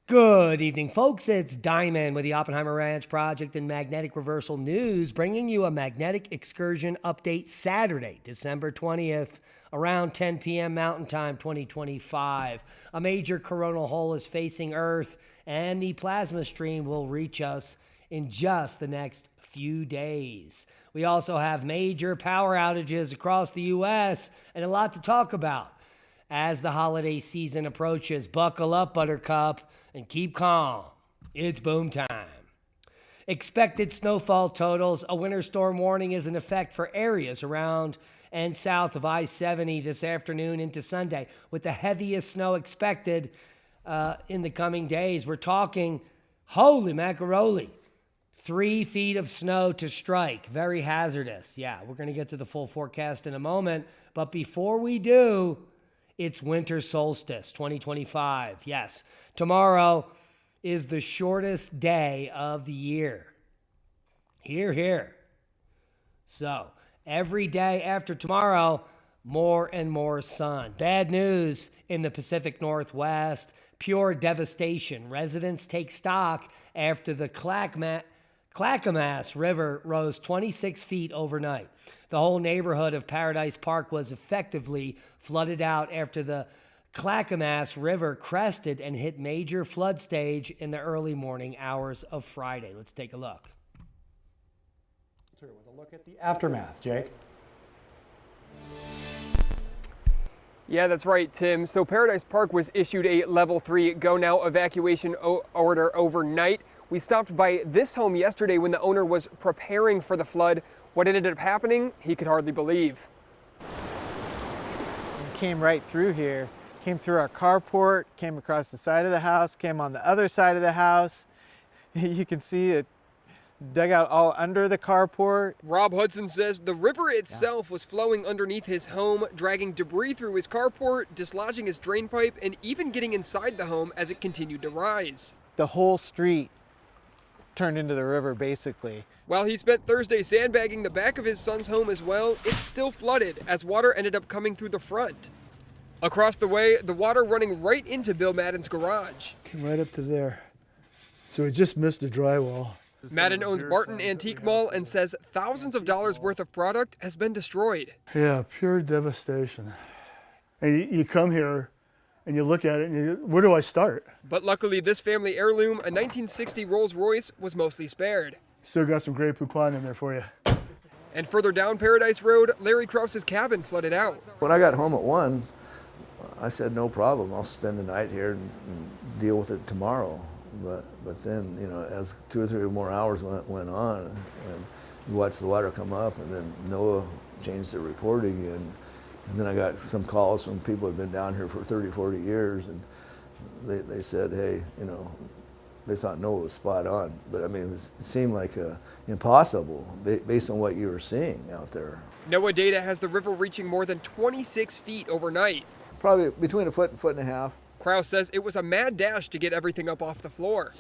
Good evening, folks. It's Diamond with the Oppenheimer Ranch Project and Magnetic Reversal News, bringing you a magnetic excursion update Saturday, December 20th, around 10 p.m. Mountain Time 2025. A major coronal hole is facing Earth, and the plasma stream will reach us in just the next few days. We also have major power outages across the U.S. and a lot to talk about. As the holiday season approaches, buckle up, Buttercup, and keep calm. It's boom time. Expected snowfall totals. A winter storm warning is in effect for areas around and south of I-70 this afternoon into Sunday, with the heaviest snow expected in the coming days. We're talking, holy macaroni, 3 feet of snow to strike. Very hazardous. Yeah, we're going to get to the full forecast in a moment. But before we do, it's winter solstice 2025. Yes, tomorrow is the shortest day of the year. Hear, hear. So every day after tomorrow, more and more sun. Bad news in the Pacific Northwest. Pure devastation. Residents take stock after the Clackamas River rose 26 feet overnight. The whole neighborhood of Paradise Park was effectively flooded out after the Clackamas River crested and hit major flood stage in the early morning hours of Friday. Let's take a look. With a look at the aftermath, Jake. Yeah, that's right, Tim. So Paradise Park was issued a level 3 go now evacuation order overnight. We stopped by this home yesterday when the owner was preparing for the flood. What ended up happening, he could hardly believe. It came right through here, came through our carport, came across the side of the house, came on the other side of the house. You can see it dug out all under the carport. Rob Hudson says the river itself was flowing underneath his home, dragging debris through his carport, dislodging his drain pipe, and even getting inside the home as it continued to rise. The whole street turned into the river, basically. While he spent Thursday sandbagging the back of his son's home as well, it's still flooded as water ended up coming through the front. Across the way, the water running right into Bill Madden's garage. Came right up to there. So we just missed the drywall. Madden owns Barton Antique Mall and says thousands of dollars worth of product has been destroyed. Yeah, pure devastation. And you come here and you look at it and where do I start? But luckily this family heirloom, a 1960 Rolls Royce, was mostly spared. Still got some Grey Poupon in there for you. And further down Paradise Road, Larry Krause's cabin flooded out. When I got home at 1, I said, no problem, I'll spend the night here and deal with it tomorrow. But then, you know, as 2 or 3 more hours went on, and you watched the water come up, and then NOAA changed their reporting, and then I got some calls from people who had been down here for 30, 40 years, and they said, hey, you know, they thought NOAA was spot on. But I mean, it seemed like impossible based on what you were seeing out there. NOAA data has the river reaching more than 26 feet overnight. Probably between a foot and 1.5 feet. Krause says it was a mad dash to get everything up off the floor.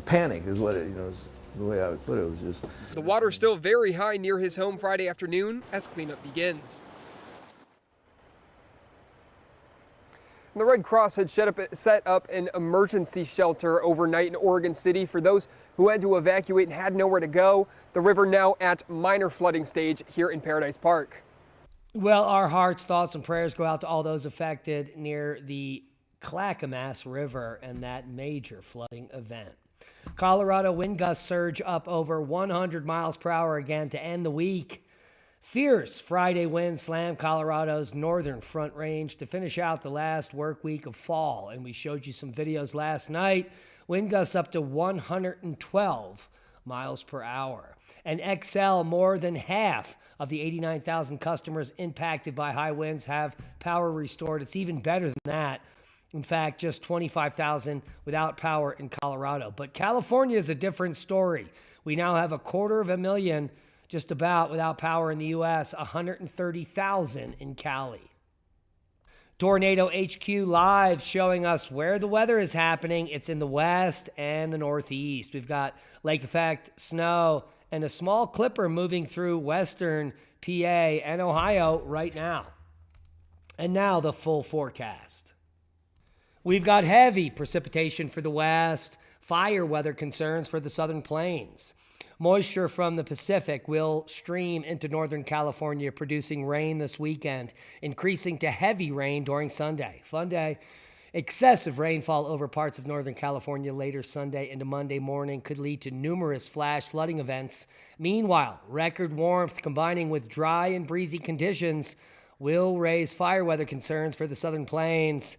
Panic is what it, you know, is the way I would put it. It was just. The water's still very high near his home Friday afternoon as cleanup begins. The Red Cross had set up an emergency shelter overnight in Oregon City for those who had to evacuate and had nowhere to go. The river now at minor flooding stage here in Paradise Park. Well, our hearts, thoughts, and prayers go out to all those affected near the Clackamas River and that major flooding event. Colorado wind gusts surge up over 100 miles per hour again to end the week. Fierce Friday winds slammed Colorado's northern Front Range to finish out the last work week of fall. And we showed you some videos last night. Wind gusts up to 112 miles per hour. And XL, more than half of the 89,000 customers impacted by high winds have power restored. It's even better than that. In fact, just 25,000 without power in Colorado. But California is a different story. We now have 250,000 just about without power in the U.S., 130,000 in Cali. Tornado HQ Live showing us where the weather is happening. It's in the west and the northeast. We've got lake effect, snow, and a small clipper moving through western PA and Ohio right now. And now the full forecast. We've got heavy precipitation for the west, fire weather concerns for the southern plains. Moisture from the Pacific will stream into Northern California, producing rain this weekend, increasing to heavy rain during Sunday. Fun day. Excessive rainfall over parts of Northern California later Sunday into Monday morning could lead to numerous flash flooding events. Meanwhile, record warmth combining with dry and breezy conditions will raise fire weather concerns for the southern plains.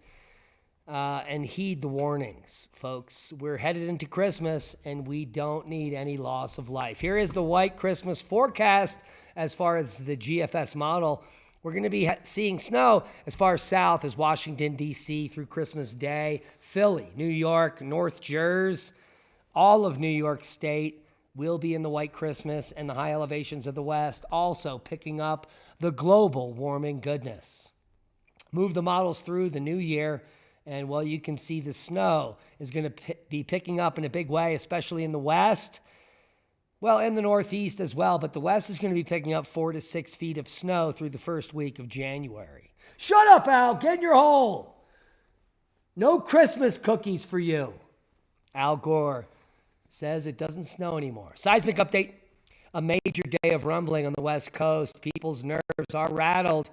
And heed the warnings, folks. We're headed into Christmas, and we don't need any loss of life. Here is the white Christmas forecast as far as the GFS model. We're going to be seeing snow as far south as Washington, D.C. through Christmas Day. Philly, New York, North Jersey, all of New York State will be in the white Christmas, and the high elevations of the west also picking up the global warming goodness. Move the models through the new year. And well, you can see the snow is going to be picking up in a big way, especially in the west. Well, in the northeast as well, but the west is going to be picking up 4 to 6 feet of snow through the first week of January. Shut up, Al. Get in your hole. No Christmas cookies for you. Al Gore says it doesn't snow anymore. Seismic update. A major day of rumbling on the west coast. People's nerves are rattled,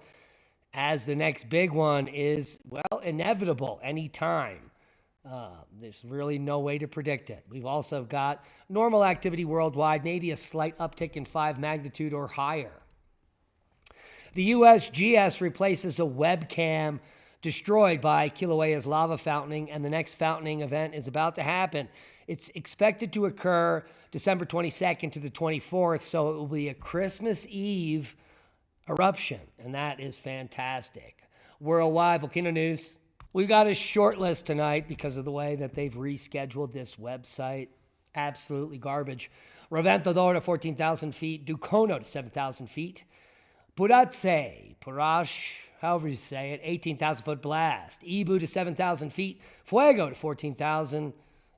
as the next big one is, well, inevitable anytime. There's really no way to predict it. We've also got normal activity worldwide, maybe a slight uptick in 5 magnitude or higher. The USGS replaces a webcam destroyed by Kilauea's lava fountaining, and the next fountaining event is about to happen. It's expected to occur December 22nd to the 24th, so it will be a Christmas Eve eruption, and that is fantastic. Worldwide volcano news. We've got a short list tonight because of the way that they've rescheduled this website. Absolutely garbage. Reventador to 14,000 feet. Ducono to 7,000 feet. Purash, however you say it, 18,000 foot blast. Ibu to 7,000 feet. Fuego to 14,000.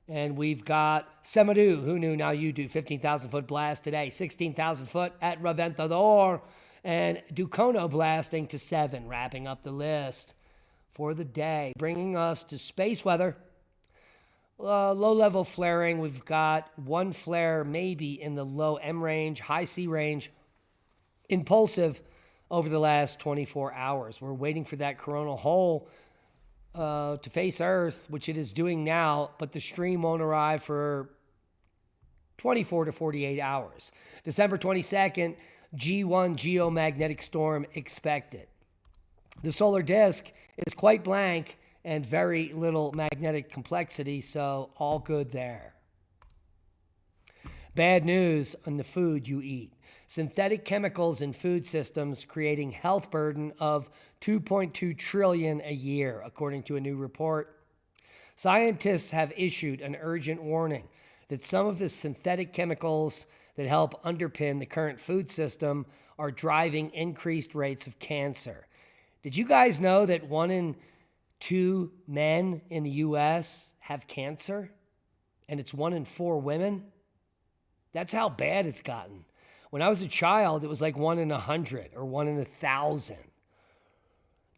And we've got Semadu, who knew, now you do, 15,000 foot blast today. 16,000 foot at Reventador. And Ducono blasting to 7, wrapping up the list for the day, bringing us to space weather. Low-level flaring, we've got one flare maybe in the low M range, high C range, impulsive over the last 24 hours. We're waiting for that coronal hole to face Earth, which it is doing now, but the stream won't arrive for 24 to 48 hours. December 22nd, G1 geomagnetic storm expected. The solar disk is quite blank and very little magnetic complexity, so all good there. Bad news on the food you eat. Synthetic chemicals in food systems creating health burden of $2.2 trillion a year, according to a new report. Scientists have issued an urgent warning that some of the synthetic chemicals that help underpin the current food system are driving increased rates of cancer. Did you guys know that 1 in 2 men in the U.S. have cancer? And it's 1 in 4 women? That's how bad it's gotten. When I was a child, it was like 1 in 100 or 1 in 1,000.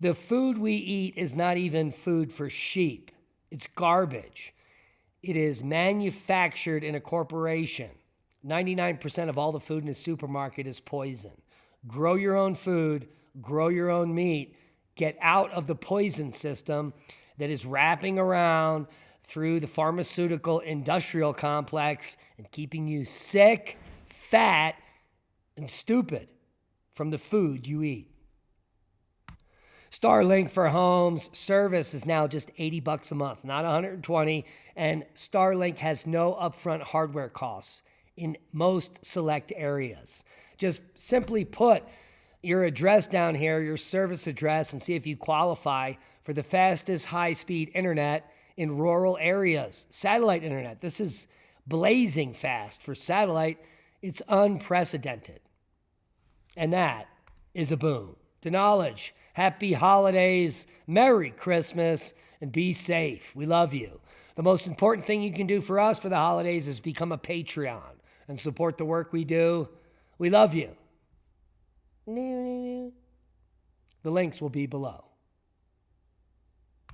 The food we eat is not even food for sheep. It's garbage. It is manufactured in a corporation. 99% of all the food in a supermarket is poison. Grow your own food, grow your own meat, get out of the poison system that is wrapping around through the pharmaceutical industrial complex and keeping you sick, fat, and stupid from the food you eat. Starlink for homes service is now just $80 a month, not $120, and Starlink has no upfront hardware costs in most select areas. Just simply put your address down here, your service address, and see if you qualify for the fastest high-speed internet in rural areas. Satellite internet. This is blazing fast. For satellite, it's unprecedented. And that is a boom. To knowledge, happy holidays, Merry Christmas, and be safe. We love you. The most important thing you can do for us for the holidays is become a Patreon and support the work we do. We love you. The links will be below.